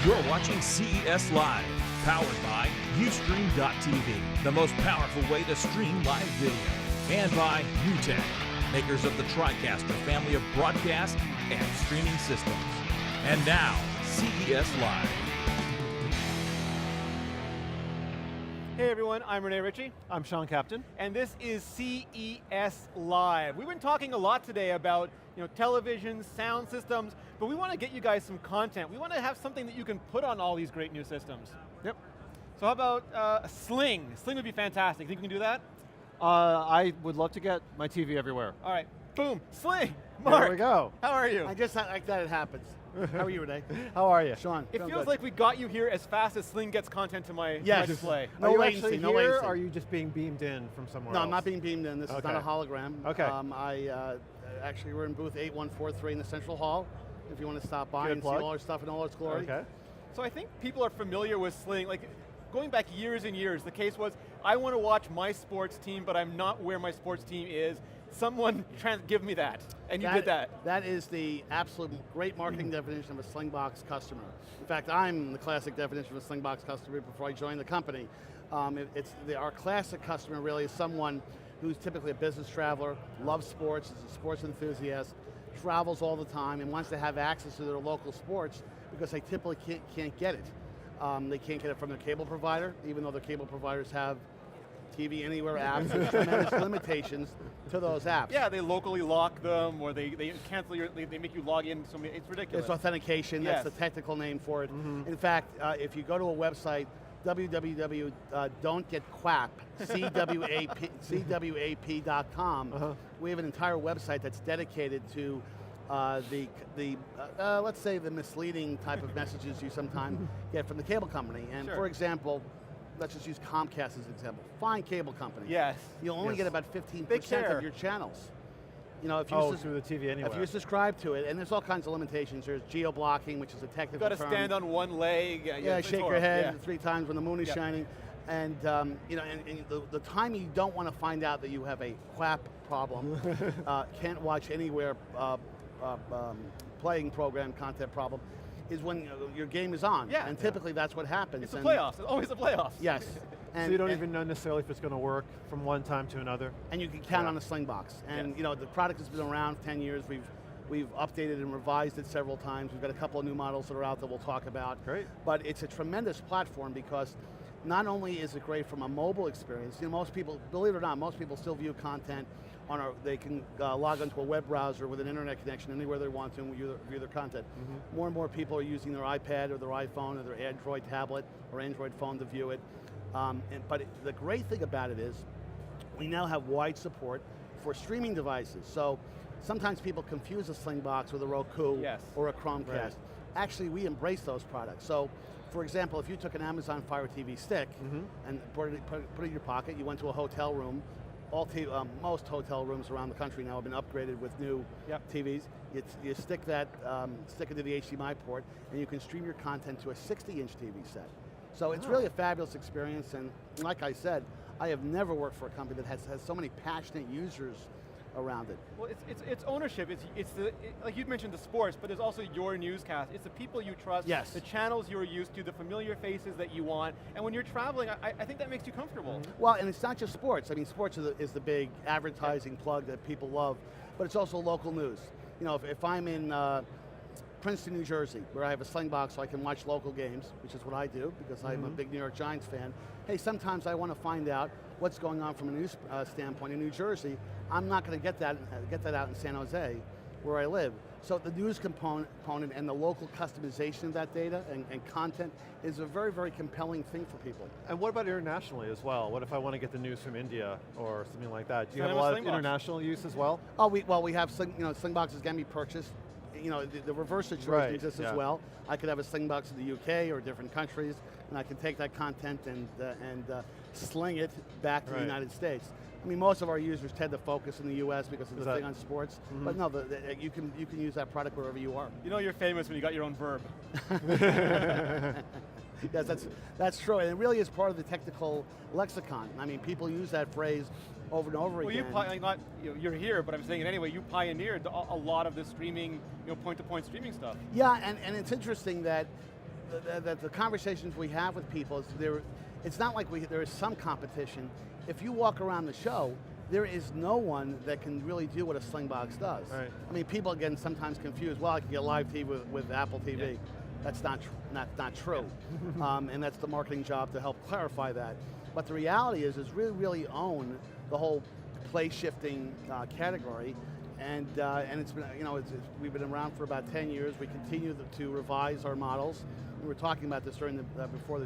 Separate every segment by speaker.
Speaker 1: You're watching CES Live, powered by Ustream.tv, the most powerful way to stream live video. And by UTech, makers of the TriCaster family of broadcast and streaming systems. And now, CES Live.
Speaker 2: Hey everyone, I'm Rene Ritchie.
Speaker 3: I'm Sean Captain.
Speaker 2: And this is CES Live. We've been talking a lot today about television, sound systems, but we want to get you guys some content. We want to have something that you can put on all these great new systems.
Speaker 3: Yep.
Speaker 2: So how about Sling? Sling would be fantastic. Think you can do that?
Speaker 3: I would love to get my TV everywhere.
Speaker 2: All right, boom, Sling. Mark,
Speaker 3: there we go.
Speaker 2: How are you?
Speaker 4: I just like that it happens. How are you, Renee?
Speaker 3: How are you?
Speaker 4: Sean,
Speaker 2: it feels like we got you here as fast as Sling gets content to my display.
Speaker 3: Are
Speaker 4: No
Speaker 3: you
Speaker 4: latency,
Speaker 3: actually
Speaker 4: no
Speaker 3: here,
Speaker 4: latency.
Speaker 3: or are you just being beamed in from somewhere
Speaker 4: No,
Speaker 3: else?
Speaker 4: I'm not being beamed in. This is not a hologram.
Speaker 3: Okay.
Speaker 4: Actually, we're in booth 8143 in the Central Hall. If you want to stop by
Speaker 3: Good
Speaker 4: and
Speaker 3: plug.
Speaker 4: see all our stuff in all its glory.
Speaker 3: Okay.
Speaker 2: So I think people are familiar with Sling. Like, going back years and years, the case was, I want to watch my sports team, but I'm not where my sports team is. Someone give me that, and you did that.
Speaker 4: That is the absolute great marketing definition of a Slingbox customer. In fact, I'm the classic definition of a Slingbox customer before I joined the company. Our classic customer really is someone who's typically a business traveler, loves sports, is a sports enthusiast, travels all the time, and wants to have access to their local sports because they typically can't get it. They can't get it from their cable provider, even though their cable providers have TV Anywhere apps. There's tremendous limitations to those apps.
Speaker 2: Yeah, they locally lock them, or they cancel they make you log in. So it's ridiculous.
Speaker 4: It's authentication.
Speaker 2: Yes.
Speaker 4: That's the technical name for it. In fact, if you go to a website, www.don'tgetquap, CWAP.com, we have an entire website that's dedicated to let's say the misleading type of messages you sometimes get from the cable company. And for example, let's just use Comcast as an example. Fine cable company.
Speaker 2: Yes.
Speaker 4: You'll only get about 15% of your channels. If you
Speaker 3: through the TV Anywhere.
Speaker 4: If you subscribe to it, and there's all kinds of limitations. There's geo-blocking, which is a technical term.
Speaker 2: You've got to stand on one leg.
Speaker 4: Shake your head 3 times when the moon is shining. And the time you don't want to find out that you have a quap problem, can't watch anywhere playing program content problem, is when your game is on.
Speaker 2: Yeah.
Speaker 4: And typically that's what happens.
Speaker 2: It's the playoffs. It's always the playoffs.
Speaker 4: Yes.
Speaker 3: So you don't even know necessarily if it's going to work from one time to another?
Speaker 4: And you can count on the Slingbox. And the product has been around 10 years. We've updated and revised it several times. We've got a couple of new models that are out that we'll talk about.
Speaker 3: Great.
Speaker 4: But it's a tremendous platform because not only is it great from a mobile experience, most people, believe it or not, most people still view content on they can log onto a web browser with an internet connection anywhere they want to and view their content. More and more people are using their iPad or their iPhone or their Android tablet or Android phone to view it. But the great thing about it is we now have wide support for streaming devices. So sometimes people confuse a Slingbox with a Roku or a Chromecast.
Speaker 3: Right.
Speaker 4: Actually, we embrace those products. So, for example, if you took an Amazon Fire TV stick and put it in your pocket, you went to a hotel room, most hotel rooms around the country now have been upgraded with new TVs. You stick it into the HDMI port, and you can stream your content to a 60-inch TV set. So it's really a fabulous experience, and like I said, I have never worked for a company that has so many passionate users around it.
Speaker 2: Well, it's ownership. Like you mentioned the sports, but there's also your newscast. It's the people you trust, the channels you're used to, the familiar faces that you want, and when you're traveling, I think that makes you comfortable.
Speaker 4: Well, and it's not just sports. I mean, sports is the big advertising plug that people love, but it's also local news. If I'm in Princeton, New Jersey, where I have a Slingbox so I can watch local games, which is what I do because I'm a big New York Giants fan. Hey, sometimes I want to find out what's going on from a news standpoint in New Jersey. I'm not going to get that out in San Jose, where I live. So the news component and the local customization of that data and content is a very, very compelling thing for people.
Speaker 3: And what about internationally as well? What if I want to get the news from India or something like that? Do you
Speaker 2: Send
Speaker 3: have a
Speaker 2: them a
Speaker 3: lot of
Speaker 2: Slingbox.
Speaker 3: international use as well?
Speaker 4: Oh, we have Slingboxes can be purchased. The reverse situation exists as well. I could have a Slingbox in the UK or different countries, and I can take that content and sling it back to the United States. I mean, most of our users tend to focus in the U.S. because of the thing on sports, but no, you can use that product wherever you are.
Speaker 2: You're famous when you got your own verb.
Speaker 4: Yes, that's true, and it really is part of the technical lexicon. I mean, people use that phrase over and over again.
Speaker 2: You're here, but I'm saying it anyway. You pioneered a lot of the streaming, point-to-point streaming stuff.
Speaker 4: Yeah, and it's interesting that the conversations we have with people is it's not like there is some competition. If you walk around the show, there is no one that can really do what a Slingbox does.
Speaker 3: Right.
Speaker 4: I mean, people again sometimes confuse, well, I can get live TV with Apple TV. Yeah. That's not true. And that's the marketing job to help clarify that. But the reality is really own the whole play shifting category. And it's been, we've been around for about 10 years. We continue to revise our models. We were talking about this during before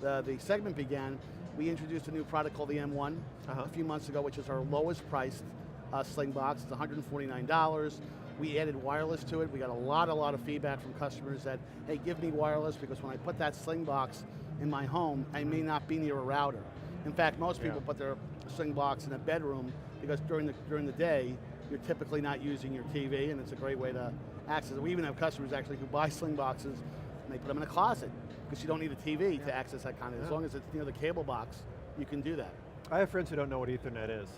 Speaker 4: the segment began. We introduced a new product called the M1 a few months ago, which is our lowest priced Slingbox. It's $149. We added wireless to it. We got a lot of feedback from customers that, hey, give me wireless, because when I put that Slingbox in my home, I may not be near a router. In fact, most people put their Slingbox in a bedroom because during the day, you're typically not using your TV, and it's a great way to access it. We even have customers actually who buy Slingboxes and they put them in a closet because you don't need a TV to access that kind of. As long as it's near the cable box, you can do that.
Speaker 3: I have friends who don't know what Ethernet is.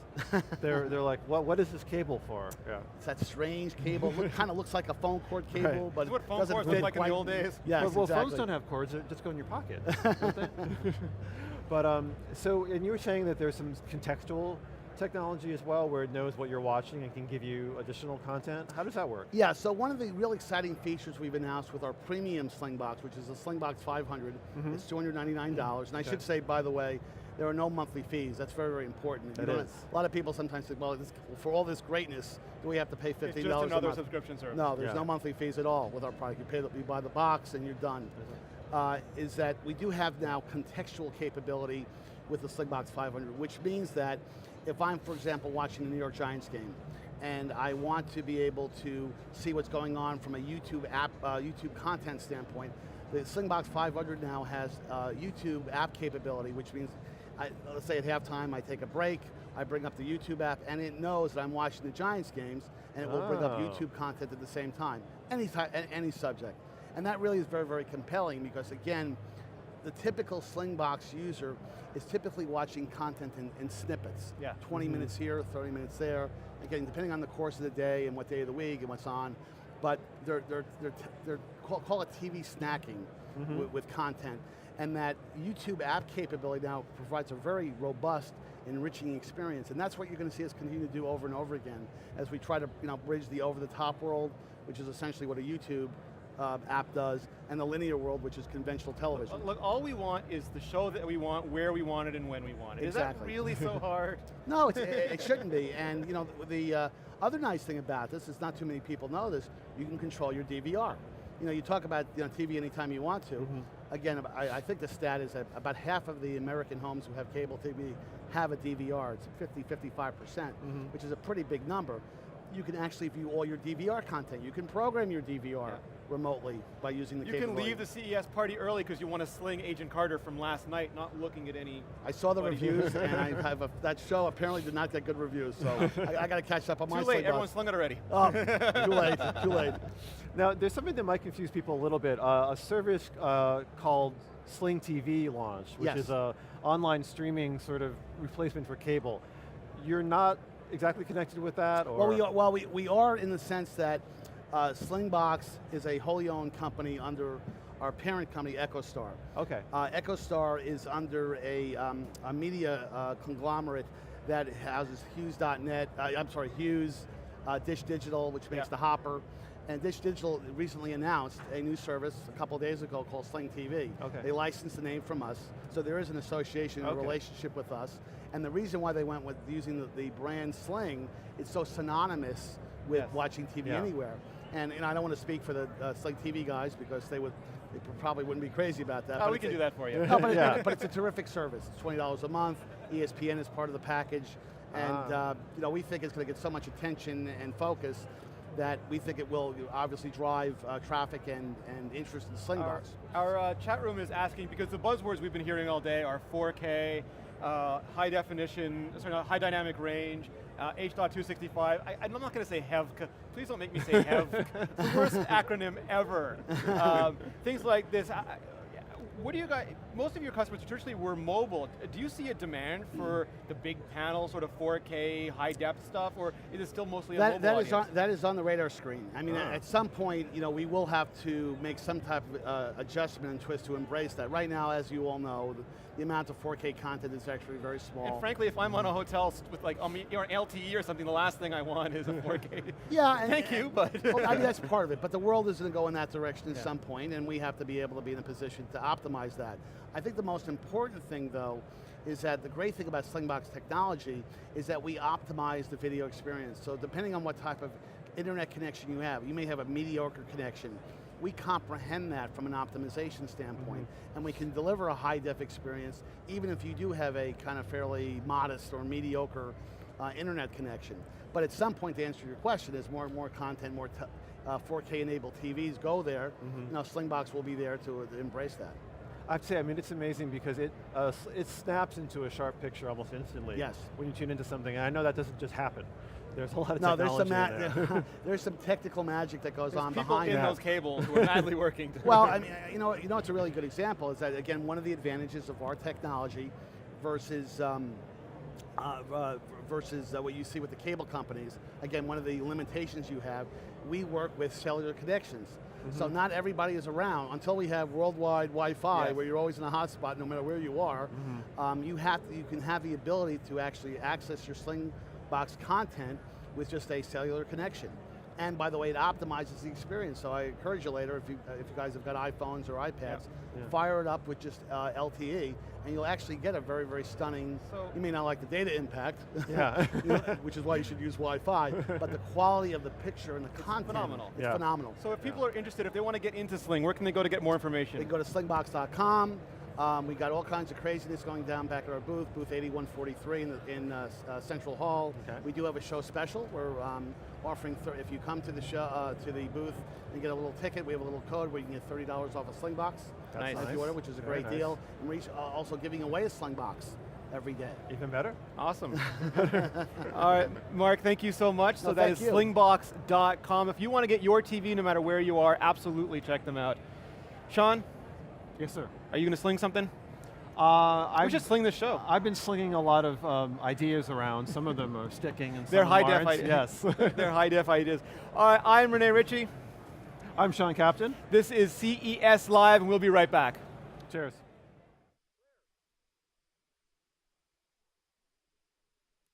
Speaker 3: they're like, what is this cable for? Yeah.
Speaker 4: It's that strange cable. Kind of looks like a phone cord cable, but
Speaker 2: it's what phone cords look like in the old days.
Speaker 4: Yes,
Speaker 3: well,
Speaker 4: exactly.
Speaker 3: phones don't have cords; they just go in your pocket. Don't they? But and you were saying that there's some contextual technology as well, where it knows what you're watching and can give you additional content. How does that work?
Speaker 4: Yeah, so one of the real exciting features we've announced with our premium Slingbox, which is the Slingbox 500, it's $299. And I should say, by the way, there are no monthly fees. That's very important.
Speaker 3: A
Speaker 4: lot of people sometimes think, well, for all this greatness, do we have to pay $15
Speaker 2: It's just another subscription service.
Speaker 4: No, there's no monthly fees at all with our product. You buy the box and you're done. Is that we do have now contextual capability with the Slingbox 500, which means that if I'm, for example, watching the New York Giants game, and I want to be able to see what's going on from a YouTube app, YouTube content standpoint, the Slingbox 500 now has YouTube app capability, which means, let's say at halftime, I take a break, I bring up the YouTube app, and it knows that I'm watching the Giants games, and it will bring up YouTube content at the same time, any subject. And that really is very compelling, because again, the typical Slingbox user is typically watching content in snippets. 20 minutes here, 30 minutes there. Again, depending on the course of the day and what day of the week and what's on. But they're call it TV snacking with content. And that YouTube app capability now provides a very robust, enriching experience. And that's what you're going to see us continue to do over and over again as we try to bridge the over-the-top world, which is essentially what a YouTube app does, and the linear world, which is conventional television.
Speaker 2: Look, all we want is the show that we want, where we want it, and when we want it.
Speaker 4: Exactly.
Speaker 2: Is that really so hard?
Speaker 4: No, it shouldn't be. And the other nice thing about this is not too many people know this. You can control your DVR. You talk about TV anytime you want to. Again, I think the stat is that about half of the American homes who have cable TV have a DVR. It's 55%, which is a pretty big number. You can actually view all your DVR content. You can program your DVR remotely by using the capability.
Speaker 2: You can leave the CES party early because you want to Sling Agent Carter from last night, not looking at any...
Speaker 4: I saw the reviews, and I have that show apparently did not get good reviews, so I got to catch up on my
Speaker 2: Too late, everyone slung it already.
Speaker 4: Oh, too late.
Speaker 3: Now, there's something that might confuse people a little bit. A service called Sling TV launched, which is a online streaming sort of replacement for cable. You're not exactly connected with that? Or?
Speaker 4: Well, we are in the sense that Slingbox is a wholly owned company under our parent company, EchoStar.
Speaker 3: Okay.
Speaker 4: EchoStar is under a media conglomerate that houses Hughes.net, Hughes, Dish Digital, which makes the Hopper. And Dish Digital recently announced a new service a couple of days ago called Sling TV.
Speaker 3: Okay.
Speaker 4: They licensed the name from us, so there is an association, a relationship with us. And the reason why they went with using the brand Sling, it's so synonymous with watching TV anywhere. And I don't want to speak for the Sling TV guys because they probably wouldn't be crazy about that.
Speaker 2: Oh, we can do that for you.
Speaker 4: No, but it's a terrific service. It's $20 a month. ESPN is part of the package. And we think it's going to get so much attention and focus that we think it will obviously drive traffic and interest in Slingbox.
Speaker 2: Our chat room is asking, because the buzzwords we've been hearing all day are 4K, high definition, high dynamic range, H.265. I'm not going to say HEV. Please don't make me say HEV. It's the worst acronym ever. Things like this. What do you guys? most of your customers traditionally were mobile. Do you see a demand for the big panel, sort of 4K, high depth stuff, or is it still mostly a mobile audience?
Speaker 4: That is on the radar screen. I mean, at some point, we will have to make some type of adjustment and twist to embrace that. Right now, as you all know, the amount of 4K content is actually very small.
Speaker 2: And frankly, if I'm on a hotel with like an LTE or something, the last thing I want is a 4K.
Speaker 4: Yeah,
Speaker 2: thank you, but
Speaker 4: well, I mean that's part of it. But the world is going to go in that direction at some point, and we have to be able to be in a position to optimize that. I think the most important thing, though, is that the great thing about Slingbox technology is that we optimize the video experience. So depending on what type of internet connection you have may have a mediocre connection. We comprehend that from an optimization standpoint, and we can deliver a high-def experience even if you do have a kind of fairly modest or mediocre internet connection. But at some point, to answer your question, as more and more content, more 4K-enabled TVs go there, Slingbox will be there to embrace that.
Speaker 3: I'd say, I mean, it's amazing because it snaps into a sharp picture almost instantly.
Speaker 4: Yes.
Speaker 3: When you tune into something, and I know that doesn't just happen. There's a lot of technology there.
Speaker 4: There's some technical magic that goes on
Speaker 2: people
Speaker 4: behind
Speaker 2: in
Speaker 4: that.
Speaker 2: those cables who are madly working.
Speaker 4: Well, I mean, it's a really good example is that, again, one of the advantages of our technology versus what you see with the cable companies, again, one of the limitations you have, we work with cellular connections. So not everybody is around until we have worldwide Wi-Fi where you're always in a hotspot no matter where you are. You can have the ability to actually access your Slingbox content with just a cellular connection. And by the way, it optimizes the experience. So I encourage you later, if you guys have got iPhones or iPads, fire it up with just LTE, and you'll actually get a very, very stunning, you may not like the data impact, which is why you should use Wi-Fi, but the quality of the picture and the content,
Speaker 2: phenomenal.
Speaker 4: It's phenomenal.
Speaker 2: So if people are interested, if they want to get into Sling, where can they go to get more information?
Speaker 4: They can go to slingbox.com. We got all kinds of craziness going down back at our booth 8143 in Central Hall.
Speaker 3: Okay.
Speaker 4: We do have a show special. We're offering, if you come to the show, to the booth and get a little ticket, we have a little code where you can get $30 off a Slingbox.
Speaker 2: Nice.
Speaker 4: If you order, which is a great deal. And we're also giving away a Slingbox every day.
Speaker 3: Even better?
Speaker 2: Awesome. All right, Mark, thank you so much. So that is
Speaker 4: you.
Speaker 2: slingbox.com. If you want to get your TV no matter where you are, absolutely check them out. Sean?
Speaker 3: Yes, sir.
Speaker 2: Are you going to sling something?
Speaker 3: I
Speaker 2: should sling this show.
Speaker 3: I've been slinging a lot of ideas around. Some of them are sticking and some
Speaker 2: They're
Speaker 3: of them
Speaker 2: high-def
Speaker 3: aren't.
Speaker 2: ideas.
Speaker 3: Yes.
Speaker 2: They're high-def ideas. All right, I'm Renee Ritchie.
Speaker 3: I'm Sean Captain.
Speaker 2: This is CES Live, and we'll be right back.
Speaker 3: Cheers.